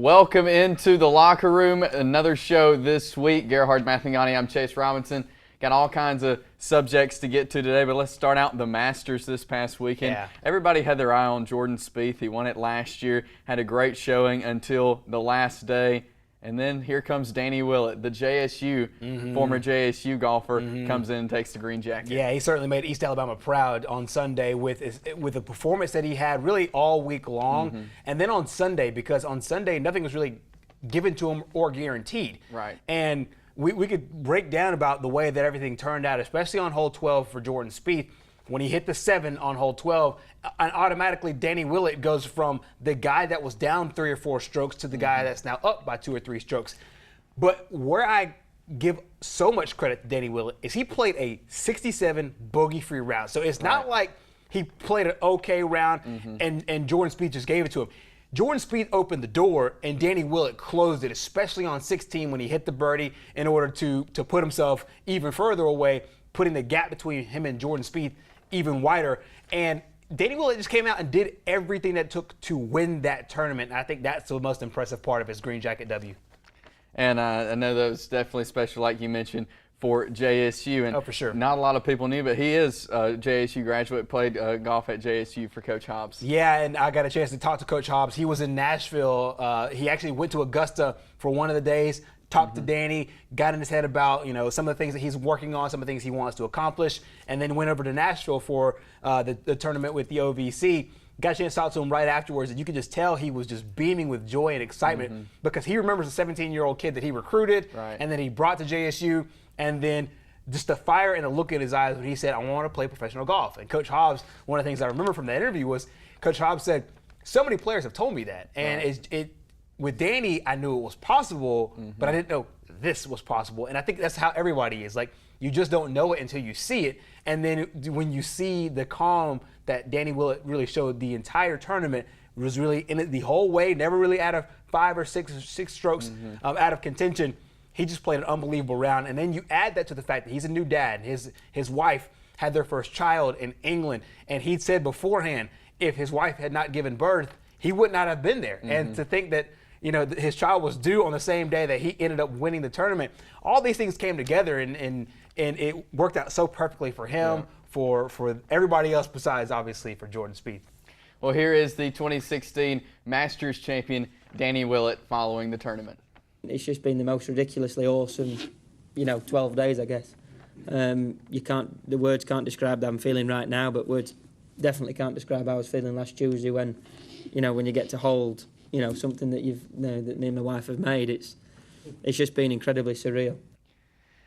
Welcome into the locker room. Another show this week. Gerhard Mathangani, I'm Chase Robinson. Got all kinds of subjects to get to today, but let's start out the Masters this past weekend. Yeah. Everybody had their eye on Jordan Spieth. He won it last year, had a great showing until the last day. And then here comes Danny Willett, the JSU, former JSU golfer, comes in and takes the green jacket. Yeah, he certainly made East Alabama proud on Sunday with the performance that he had really all week long. And then on Sunday, because on Sunday nothing was really given to him or guaranteed. Right. And we could break down about the way that everything turned out, especially on hole 12 for Jordan Spieth. When he hit the 7 on hole 12, and automatically Danny Willett goes from the guy that was down 3 or 4 strokes to the guy that's now up by 2 or 3 strokes. But where I give so much credit to Danny Willett is he played a 67 bogey-free round. So it's not like he played an okay round and Jordan Spieth just gave it to him. Jordan Spieth opened the door and Danny Willett closed it, especially on 16 when he hit the birdie in order to put himself even further away, putting the gap between him and Jordan Spieth even wider. And Danny Willett just came out and did everything that took to win that tournament. And I think that's the most impressive part of his Green Jacket W. And I know that was definitely special, like you mentioned, for JSU. And oh, for sure. Not a lot of people knew, but he is a JSU graduate, played golf at JSU for Coach Hobbs. Yeah, and I got a chance to talk to Coach Hobbs. He was in Nashville. He actually went to Augusta for one of the days, talked to Danny, got in his head about, some of the things that he's working on, some of the things he wants to accomplish, and then went over to Nashville for the tournament with the OVC. Got a chance to talk to him right afterwards, and you could just tell he was just beaming with joy and excitement because he remembers the 17-year-old kid that he recruited and then he brought to JSU, and then just the fire and the look in his eyes when he said, I want to play professional golf. And Coach Hobbs, one of the things I remember from that interview was Coach Hobbs said, so many players have told me that, and with Danny, I knew it was possible, but I didn't know this was possible. And I think that's how everybody is. Like, you just don't know it until you see it. And then when you see the calm that Danny Willett really showed the entire tournament, was really in it the whole way, never really out of 5 or 6 strokes out of contention. He just played an unbelievable round. And then you add that to the fact that he's a new dad. His wife had their first child in England. And he'd said beforehand, if his wife had not given birth, he would not have been there. And to think that his child was due on the same day that he ended up winning the tournament. All these things came together, and it worked out so perfectly for him, for everybody else besides, obviously, for Jordan Spieth. Well, here is the 2016 Masters champion, Danny Willett, following the tournament. It's just been the most ridiculously awesome, 12 days, I guess. The words can't describe how I'm feeling right now, but words definitely can't describe how I was feeling last Tuesday when you get to hold something that that me and my wife have made. It's just been incredibly surreal.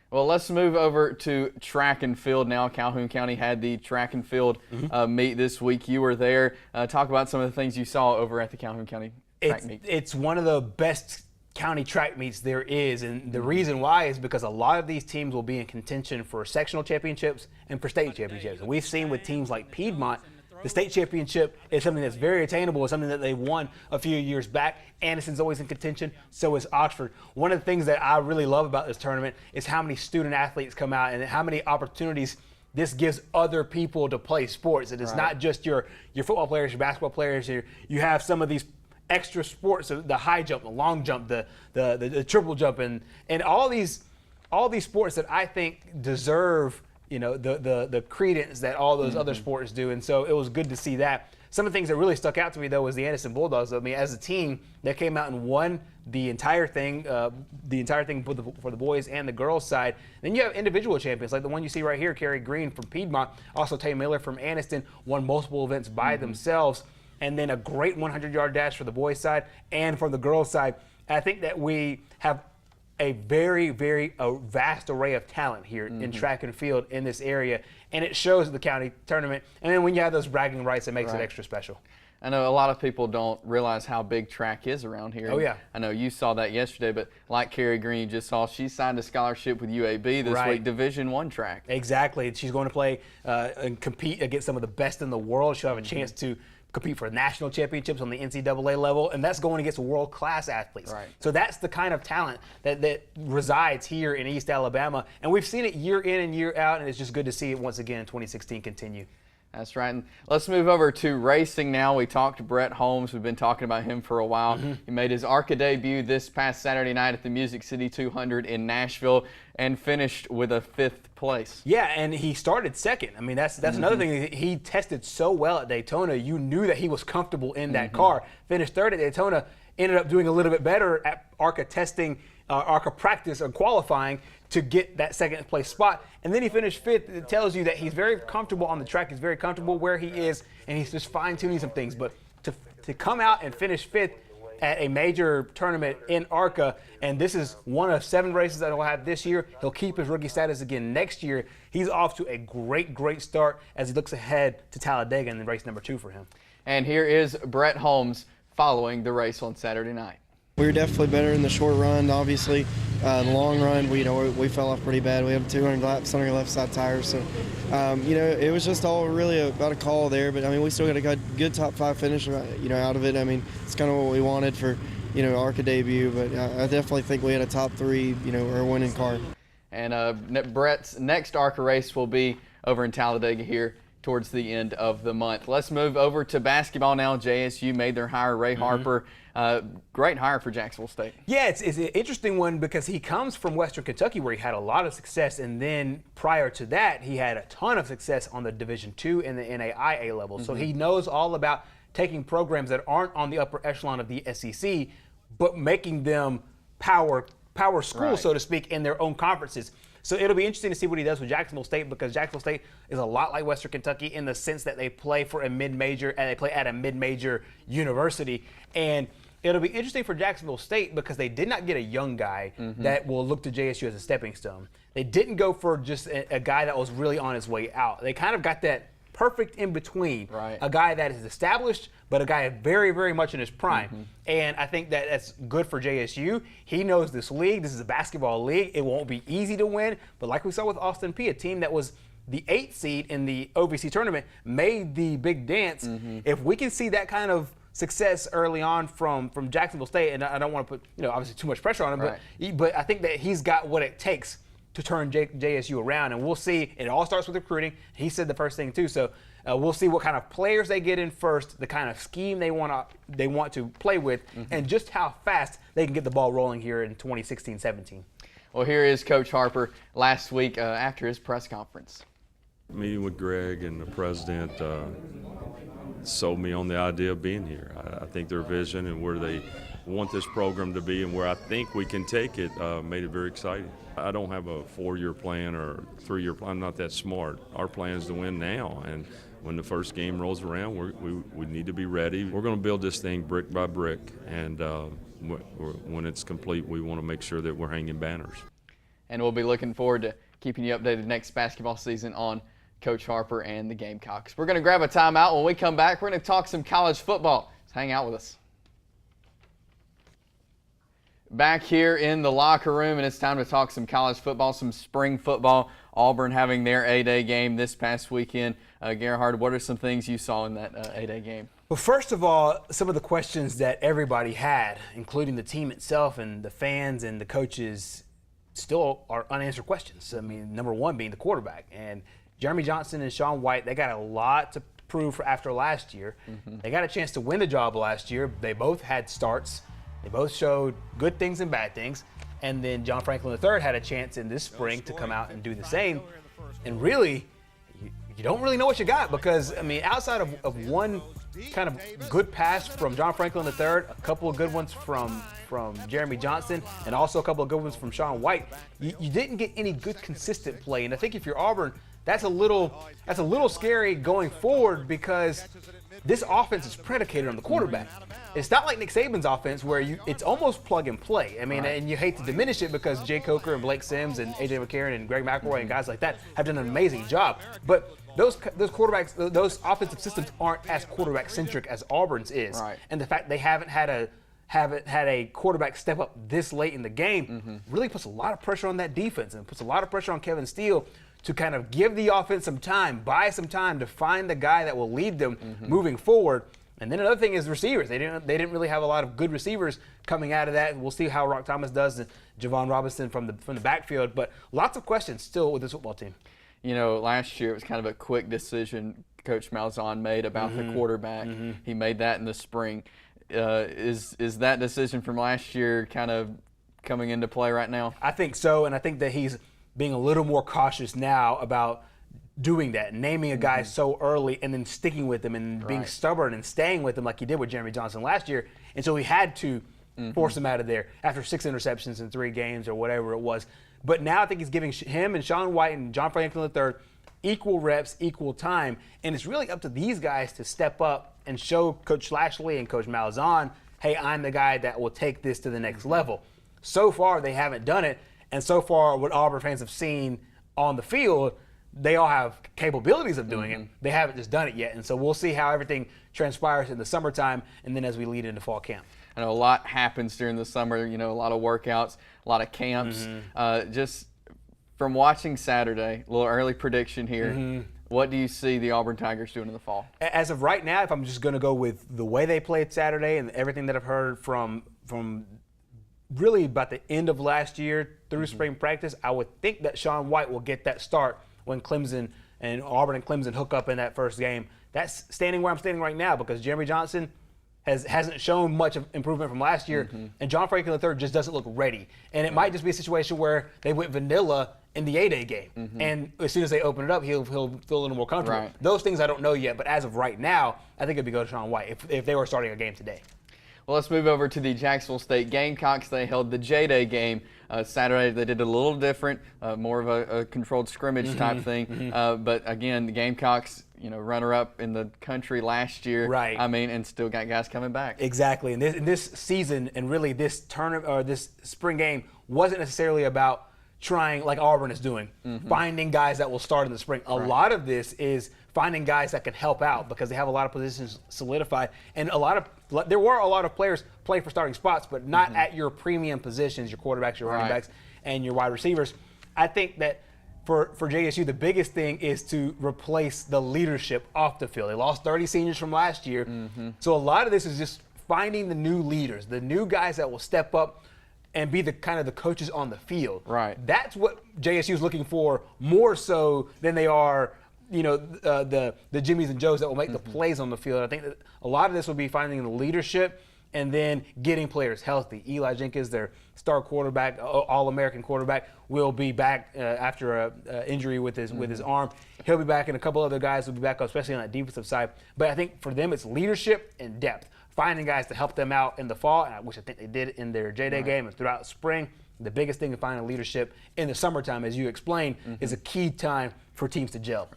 Well, let's move over to track and field now. Calhoun County had the track and field meet this week. You were there. Talk about some of the things you saw over at the Calhoun County track meet. It's one of the best county track meets there is, and the reason why is because a lot of these teams will be in contention for sectional championships and for state championships. And we've seen with teams like Piedmont, the state championship is something that's very attainable. It's something that they won a few years back. Anderson's always in contention, so is Oxford. One of the things that I really love about this tournament is how many student athletes come out and how many opportunities this gives other people to play sports. It is not just your football players, your basketball players. You have some of these extra sports, the high jump, the long jump, the triple jump, and all these sports that I think deserve the credence that all those other sports do. And so it was good to see that. Some of the things that really stuck out to me, though, was the Anderson Bulldogs. I mean, as a team, they came out and won the entire thing for the boys and the girls side. Then you have individual champions, like the one you see right here, Kerry Green from Piedmont, also Tay Miller from Anniston, won multiple events by themselves. And then a great 100-yard dash for the boys' side and from the girls' side. And I think that we have a very, very vast array of talent here in track and field in this area, and it shows at the county tournament. And then when you have those bragging rights, it makes it extra special. I know a lot of people don't realize how big track is around here. Oh, yeah. I know you saw that yesterday, but like Kerry Green, you just saw, she signed a scholarship with UAB this week, Division I track. Exactly. She's going to play and compete against some of the best in the world. She'll have a chance to compete for national championships on the NCAA level, and that's going against world-class athletes. So that's the kind of talent that resides here in East Alabama, and we've seen it year in and year out, and it's just good to see it once again in 2016 continue. That's right. And let's move over to racing now. We talked to Brett Holmes. We've been talking about him for a while. He made his ARCA debut this past Saturday night at the Music City 200 in Nashville and finished with a 5th place. Yeah, and he started second. I mean, that's another thing. He tested so well at Daytona. You knew that he was comfortable in that car. Finished 3rd at Daytona. Ended up doing a little bit better at ARCA testing, ARCA practice or qualifying to get that 2nd place spot. And then he finished 5th. It tells you that he's very comfortable on the track. He's very comfortable where he is, and he's just fine-tuning some things. But to come out and finish 5th at a major tournament in ARCA, and this is one of 7 races that he'll have this year. He'll keep his rookie status again next year. He's off to a great start as he looks ahead to Talladega in race number 2 for him. And here is Brett Holmes following the race on Saturday night. We were definitely better in the short run. Obviously, the long run, we fell off pretty bad. We had 200 laps on our left side tires, so it was just all really about a call there. But I mean, we still got a good top 5 finish, out of it. I mean, it's kind of what we wanted for, ARCA debut. But I definitely think we had a top 3, or a winning car. And Brett's next ARCA race will be over in Talladega here towards the end of the month. Let's move over to basketball now. JSU made their hire, Ray Harper. Great hire for Jacksonville State. Yeah, it's an interesting one because he comes from Western Kentucky where he had a lot of success, and then prior to that, he had a ton of success on the Division II and the NAIA level. So he knows all about taking programs that aren't on the upper echelon of the SEC, but making them power schools, so to speak, in their own conferences. So it'll be interesting to see what he does with Jacksonville State, because Jacksonville State is a lot like Western Kentucky in the sense that they play for a mid-major and they play at a mid-major university. And it'll be interesting for Jacksonville State because they did not get a young guy that will look to JSU as a stepping stone. They didn't go for just a guy that was really on his way out. They kind of got that perfect in between, a guy that is established, but a guy very, very much in his prime. And I think that that's good for JSU. He knows this league. This is a basketball league. It won't be easy to win, but like we saw with Austin Peay, a team that was the 8th seed in the OVC tournament, made the big dance. If we can see that kind of success early on from Jacksonville State, and I don't want to put obviously too much pressure on him, but I think that he's got what it takes to turn JSU around, and we'll see. It all starts with recruiting. He said the first thing too, so we'll see what kind of players they get in first, the kind of scheme they want to play with, and just how fast they can get the ball rolling here in 2016-17. Well, here is Coach Harper last week after his press conference. Meeting with Greg and the president sold me on the idea of being here. I think their vision and where they want this program to be and where I think we can take it made it very exciting. I don't have a 4-year plan or 3-year plan. I'm not that smart. Our plan is to win now, and when the first game rolls around, we need to be ready. We're going to build this thing brick by brick, and when it's complete, we want to make sure that we're hanging banners. And we'll be looking forward to keeping you updated next basketball season on Coach Harper and the Gamecocks. We're going to grab a timeout. When we come back, we're going to talk some college football. So hang out with us. Back here in the locker room, and it's time to talk some college football, some spring football. Auburn having their A-Day game this past weekend. Gerhard, what are some things you saw in that A-Day game? Well, first of all, some of the questions that everybody had, including the team itself and the fans and the coaches, still are unanswered questions. I mean, number one being the quarterback. And Jeremy Johnson and Sean White, they got a lot to prove for after last year. They got a chance to win the job last year. They both had starts. They both showed good things and bad things. And then John Franklin III had a chance in this spring to come out and do the same. And really, you don't really know what you got because, I mean, outside of one kind of good pass from John Franklin III, a couple of good ones from Jeremy Johnson, and also a couple of good ones from Sean White, you didn't get any good consistent play. And I think if you're Auburn, that's a little scary going forward because this offense is predicated on the quarterback. It's not like Nick Saban's offense where it's almost plug and play. I mean, and you hate to diminish it because Jay Coker and Blake Sims and A.J. McCarron and Greg McElroy and guys like that have done an amazing job. But those quarterbacks, those offensive systems aren't as quarterback-centric as Auburn's is. Right. And the fact they haven't had a quarterback step up this late in the game really puts a lot of pressure on that defense and puts a lot of pressure on Kevin Steele to kind of give the offense some time, buy some time to find the guy that will lead them moving forward. And then another thing is receivers. They didn't really have a lot of good receivers coming out of that. We'll see how Rock Thomas does and Javon Robinson from the backfield. But lots of questions still with this football team. You know, last year it was kind of a quick decision Coach Malzahn made about the quarterback. He made that in the spring. Is that decision from last year kind of coming into play right now? I think so, and I think that he's being a little more cautious now about doing that, naming a guy so early and then sticking with him and being stubborn and staying with him like he did with Jeremy Johnson last year. And so he had to force him out of there after 6 interceptions in 3 games or whatever it was. But now I think he's giving him and Sean White and John Franklin III equal reps, equal time. And it's really up to these guys to step up and show Coach Lashley and Coach Malzahn, hey, I'm the guy that will take this to the next level. So far, they haven't done it. And so far, what Auburn fans have seen on the field, they all have capabilities of doing it. They haven't just done it yet. And so we'll see how everything transpires in the summertime and then as we lead into fall camp. I know a lot happens during the summer, a lot of workouts, a lot of camps. Just from watching Saturday, a little early prediction here, what do you see the Auburn Tigers doing in the fall? As of right now, if I'm just going to go with the way they played Saturday and everything that I've heard from really about the end of last year through spring practice, I would think that Sean White will get that start when Clemson and Auburn and Clemson hook up in that first game. That's standing where I'm standing right now because Jeremy Johnson hasn't shown much of improvement from last year, and John Franklin III just doesn't look ready. And it might just be a situation where they went vanilla in the A-Day game, and as soon as they open it up, he'll feel a little more comfortable. Right. Those things I don't know yet, but as of right now, I think it'd be go to Sean White if they were starting a game today. Well, let's move over to the Jacksonville State Gamecocks. They held the J-Day game Saturday. They did it a little different, more of a controlled scrimmage type thing. But again, the Gamecocks, runner-up in the country last year. Right. And still got guys coming back. Exactly. And this season and really this tournament or this spring game wasn't necessarily about trying like Auburn is doing, finding guys that will start in the spring. A lot of this is finding guys that can help out because they have a lot of positions solidified and there were a lot of players playing for starting spots, but not at your premium positions, your quarterbacks, your running backs, and your wide receivers. I think that for JSU, the biggest thing is to replace the leadership off the field. They lost 30 seniors from last year. So a lot of this is just finding the new leaders, the new guys that will step up and be the kind of the coaches on the field. Right. That's what JSU is looking for more so than they are, the Jimmies and Joes that will make the plays on the field. I think that a lot of this will be finding the leadership and then getting players healthy. Eli Jenkins, their star quarterback, All-American quarterback, will be back after an injury with his arm. He'll be back, and a couple other guys will be back, especially on that defensive side. But I think for them, it's leadership and depth. Finding guys to help them out in the fall, which I think they did in their J-Day game and throughout spring. The biggest thing in finding leadership in the summertime, as you explained, is a key time for teams to gel.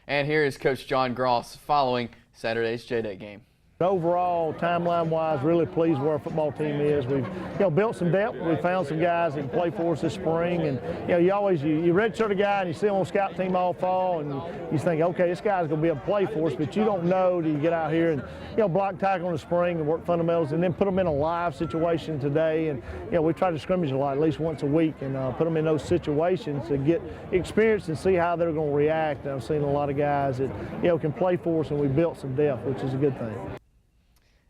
And here is Coach John Gross following Saturday's J-Day game. Overall, timeline-wise, really pleased where our football team is. We've, built some depth. We found some guys that can play for us this spring. And you redshirt a guy and you see him on scout team all fall, and you think, okay, this guy's going to be able to play for us. But you don't know till you get out here and block tackle in the spring and work fundamentals, and then put them in a live situation today. And we try to scrimmage a lot, at least once a week, and put them in those situations to get experience and see how they're going to react. And I've seen a lot of guys that can play for us, and we built some depth, which is a good thing.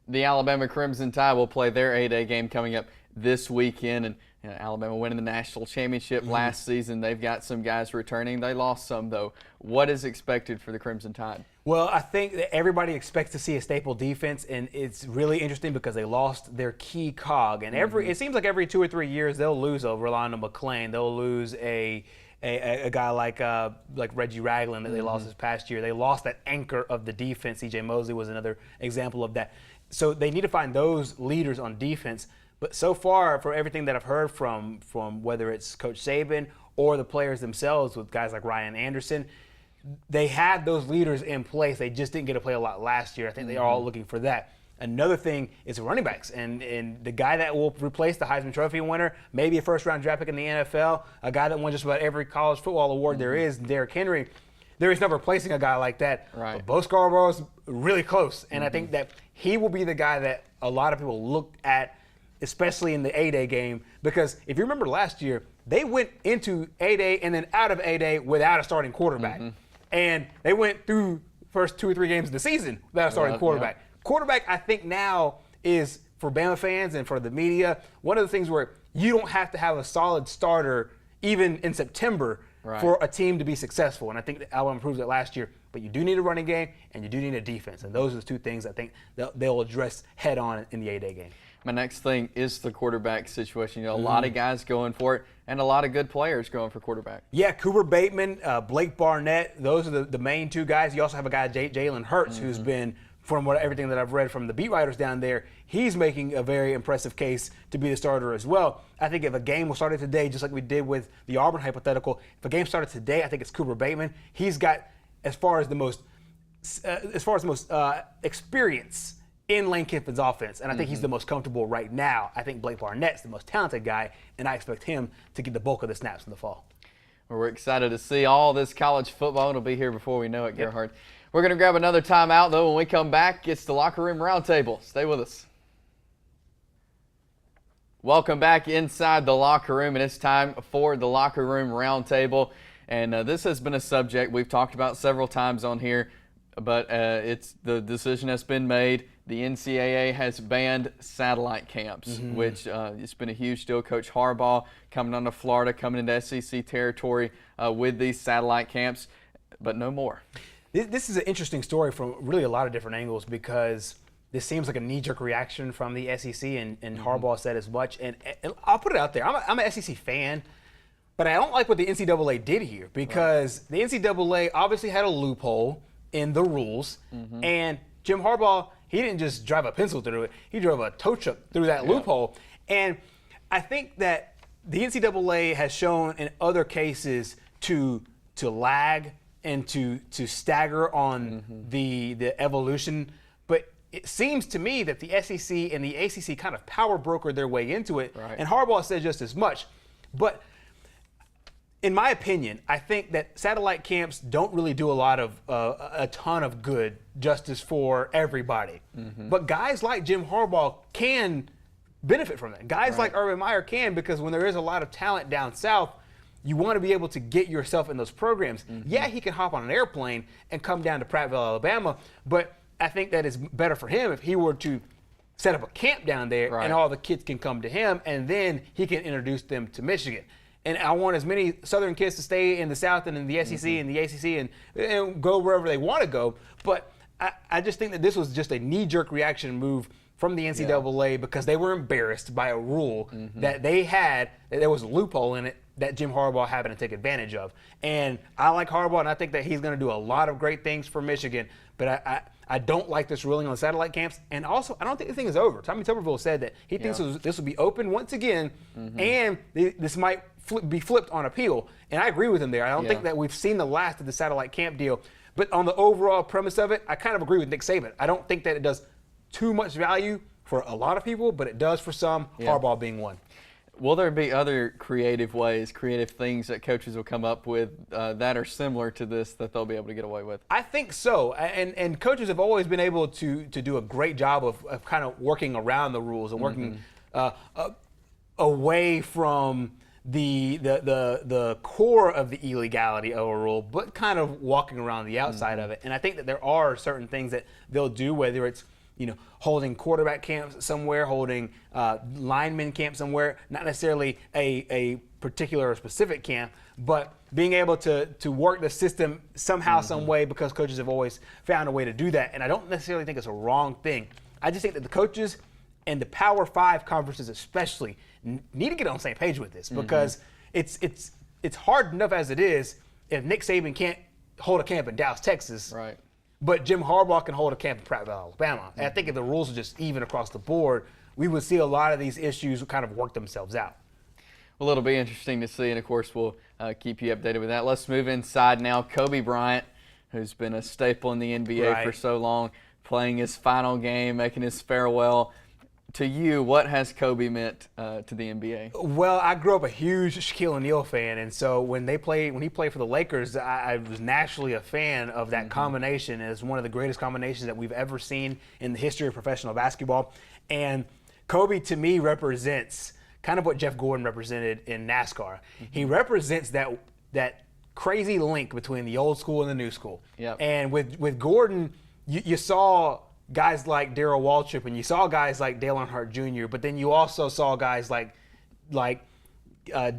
The Alabama Crimson Tide will play their A-Day game coming up this weekend, and Alabama winning the national championship last season. They've got some guys returning. They lost some, though. What is expected for the Crimson Tide? Well, I think that everybody expects to see a staple defense, and it's really interesting because they lost their key cog. And it seems like every 2 or 3 years they'll lose a Rolando McClain. They'll lose a guy like Reggie Ragland that they lost this past year. They lost that anchor of the defense. C.J. Mosley was another example of that. So they need to find those leaders on defense. But so far, for everything that I've heard from whether it's Coach Saban or the players themselves with guys like Ryan Anderson, they had those leaders in place. They just didn't get to play a lot last year. I think they are all looking for that. Another thing is running backs. And the guy that will replace the Heisman Trophy winner, maybe a first-round draft pick in the NFL, a guy that won just about every college football award there is, Derrick Henry. There is no replacing a guy like that. Right. But Bo Scarborough's really close. And I think that he will be the guy that a lot of people look at, especially in the A-Day game. Because if you remember last year, they went into A-Day and then out of A-Day without a starting quarterback. And they went through first 2 or 3 games of the season without a starting quarterback. Yeah. Quarterback, I think now is, for Bama fans and for the media, one of the things where you don't have to have a solid starter even in September for a team to be successful. And I think that Alabama proved that last year. but you do need a running game and you do need a defense. And those are the two things I think they'll address head on in the A-Day game. My next thing is the quarterback situation. A lot of guys going for it and a lot of good players going for quarterback. Yeah, Cooper Bateman, Blake Barnett, those are the main two guys. You also have a guy, Jalen Hurts, who's been, from everything that I've read from the beat writers down there, he's making a very impressive case to be the starter as well. I think if a game was started today, just like we did with the Auburn hypothetical, if a game started today, I think it's Cooper Bateman. He's got, as far as the most experience in Lane Kiffin's offense, and I think he's the most comfortable right now. I think Blake Barnett's the most talented guy, and I expect him to get the bulk of the snaps in the fall. Well, we're excited to see all this college football. It'll be here before we know it, Gerhard. We're going to grab another timeout, though. When we come back, it's the Locker Room Roundtable. Stay with us. Welcome back inside the locker room, and it's time for the Locker Room Roundtable. And this has been a subject we've talked about several times on here, but the decision has been made. The NCAA has banned satellite camps, which it's been a huge deal. Coach Harbaugh coming on to Florida, coming into SEC territory with these satellite camps, but no more. This is an interesting story from really a lot of different angles because this seems like a knee-jerk reaction from the SEC, and Harbaugh said as much. And I'll put it out there. I'm an SEC fan, but I don't like what the NCAA did here because the NCAA obviously had a loophole in the rules, and Jim Harbaugh, he didn't just drive a pencil through it. He drove a tow truck through that loophole. And I think that the NCAA has shown in other cases to lag and to stagger on the evolution. But it seems to me that the SEC and the ACC kind of power brokered their way into it. Right. And Harbaugh said just as much. But in my opinion, I think that satellite camps don't really do a ton of good justice for everybody. But guys like Jim Harbaugh can benefit from that. Guys like Urban Meyer can, because when there is a lot of talent down south, you want to be able to get yourself in those programs. Yeah, he can hop on an airplane and come down to Prattville, Alabama, but I think that is better for him if he were to set up a camp down there and all the kids can come to him, and then he can introduce them to Michigan. And I want as many Southern kids to stay in the South and in the SEC and the ACC and go wherever they want to go. But I just think that this was just a knee-jerk reaction move from the NCAA because they were embarrassed by a rule that they had, that there was a loophole in it that Jim Harbaugh happened to take advantage of. And I like Harbaugh, and I think that he's going to do a lot of great things for Michigan. But I don't like this ruling on satellite camps. And also, I don't think the thing is over. Tommy Tuberville said that he thinks this will be open once again, and this might be flipped on appeal. And I agree with him there. I don't think that we've seen the last of the satellite camp deal. But on the overall premise of it, I kind of agree with Nick Saban. I don't think that it does too much value for a lot of people, but it does for some, Harbaugh being one. Will there be other creative ways, creative things that coaches will come up with that are similar to this that they'll be able to get away with? I think so. And coaches have always been able to do a great job of kind of working around the rules and working away from the core of the illegality of a rule, but kind of walking around the outside of it. And I think that there are certain things that they'll do, whether it's holding quarterback camps somewhere, holding lineman camp somewhere, not necessarily a particular or specific camp, but being able to work the system somehow, some way, because coaches have always found a way to do that. And I don't necessarily think it's a wrong thing. I just think that the coaches and the Power 5 conferences especially need to get on the same page with this, because it's hard enough as it is if Nick Saban can't hold a camp in Dallas, Texas. Right. But Jim Harbaugh can hold a camp in Prattville, Alabama. And I think if the rules are just even across the board, we would see a lot of these issues kind of work themselves out. Well, it'll be interesting to see, and of course we'll keep you updated with that. Let's move inside now. Kobe Bryant, who's been a staple in the NBA for so long, playing his final game, making his farewell. To you, what has Kobe meant to the NBA? Well, I grew up a huge Shaquille O'Neal fan, and so when he played for the Lakers, I was naturally a fan of that combination. It's one of the greatest combinations that we've ever seen in the history of professional basketball. And Kobe, to me, represents kind of what Jeff Gordon represented in NASCAR. He represents that crazy link between the old school and the new school. Yep. And with Gordon, you saw guys like Darryl Waltrip, and you saw guys like Dale Earnhardt Jr., but then you also saw guys like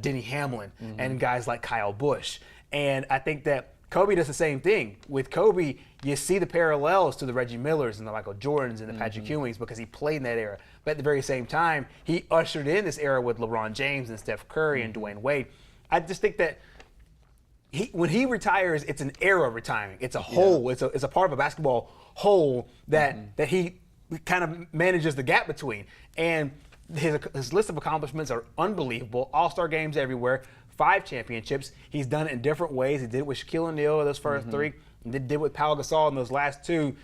Denny Hamlin and guys like Kyle Busch. And I think that Kobe does the same thing. With Kobe, you see the parallels to the Reggie Millers and the Michael Jordans and the Patrick Ewings because he played in that era. But at the very same time, he ushered in this era with LeBron James and Steph Curry and Dwayne Wade. I just think that when he retires, it's an era retiring. It's a whole. It's a part of a basketball whole that he kind of manages the gap between. And his list of accomplishments are unbelievable. All-star games everywhere. 5 championships. He's done it in different ways. He did it with Shaquille O'Neal those first 3. And did it with Pau Gasol in those last 2.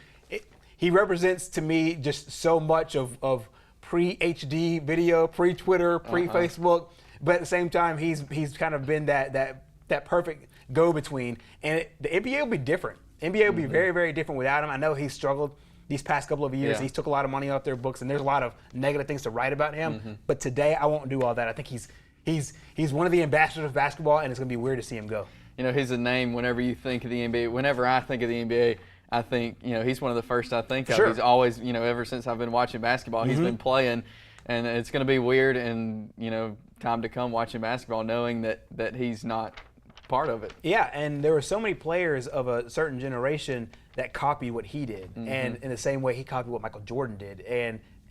He represents to me just so much of pre-HD video, pre-Twitter, pre-Facebook. But at the same time, he's kind of been that perfect go-between. And the NBA will be different. NBA will be very, very different without him. I know he's struggled these past couple of years. Yeah. He's took a lot of money off their books, and there's a lot of negative things to write about him. But today, I won't do all that. I think he's one of the ambassadors of basketball, and it's going to be weird to see him go. You know, he's a name whenever you think of the NBA. Whenever I think of the NBA, I think, he's one of the first I think of. Sure. He's always, ever since I've been watching basketball, he's been playing. And it's going to be weird and, time to come watching basketball knowing that he's not part of it. Yeah, and there were so many players of a certain generation that copied what he did. And in the same way, he copied what Michael Jordan did.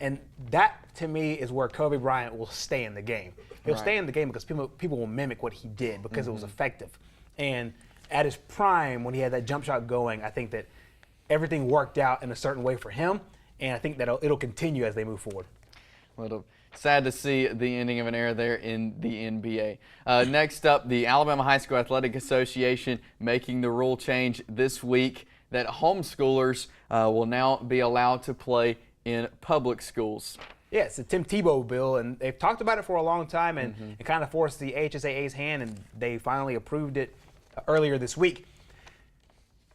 And that, to me, is where Kobe Bryant will stay in the game. He'll stay in the game because people will mimic what he did because it was effective. And at his prime, when he had that jump shot going, I think that everything worked out in a certain way for him, and I think that it'll continue as they move forward. Well, sad to see the ending of an era there in the NBA. Next up, the Alabama High School Athletic Association making the rule change this week that homeschoolers will now be allowed to play in public schools. Yeah, it's the Tim Tebow bill, and they've talked about it for a long time, and it kind of forced the HSAA's hand, and they finally approved it earlier this week.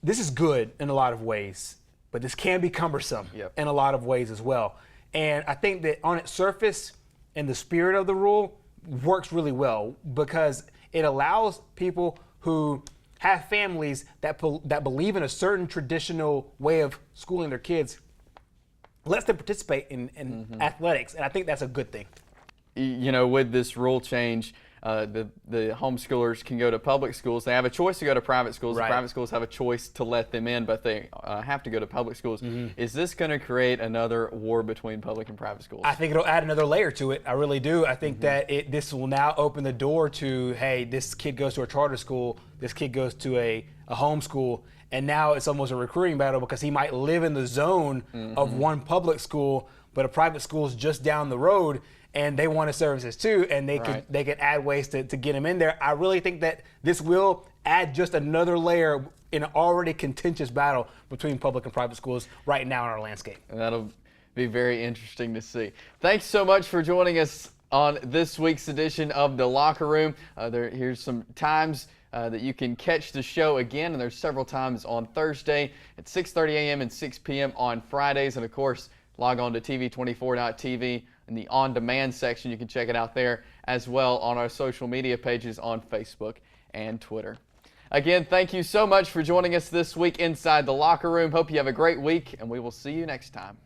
This is good in a lot of ways, but this can be cumbersome in a lot of ways as well. And I think that on its surface and the spirit of the rule works really well because it allows people who have families that believe in a certain traditional way of schooling their kids, lets them participate in athletics, and I think that's a good thing. With this rule change, the homeschoolers can go to public schools. They have a choice to go to private schools. Right. The private schools have a choice to let them in, but they have to go to public schools. Is this going to create another war between public and private schools? I think it'll add another layer to it. I really do. I think that this will now open the door to, hey, this kid goes to a charter school, this kid goes to a homeschool, and now it's almost a recruiting battle because he might live in the zone of one public school, but a private school is just down the road, and they want his services too, and they can add ways to get him in there. I really think that this will add just another layer in an already contentious battle between public and private schools right now in our landscape. And that'll be very interesting to see. Thanks so much for joining us on this week's edition of The Locker Room. Here's some times that you can catch the show again, and there's several times on Thursday at 6:30 a.m. and 6 p.m. on Fridays, and of course log on to TV24.tv in the on-demand section. You can check it out there as well on our social media pages on Facebook and Twitter. Again, thank you so much for joining us this week inside The Locker Room. Hope you have a great week, and we will see you next time.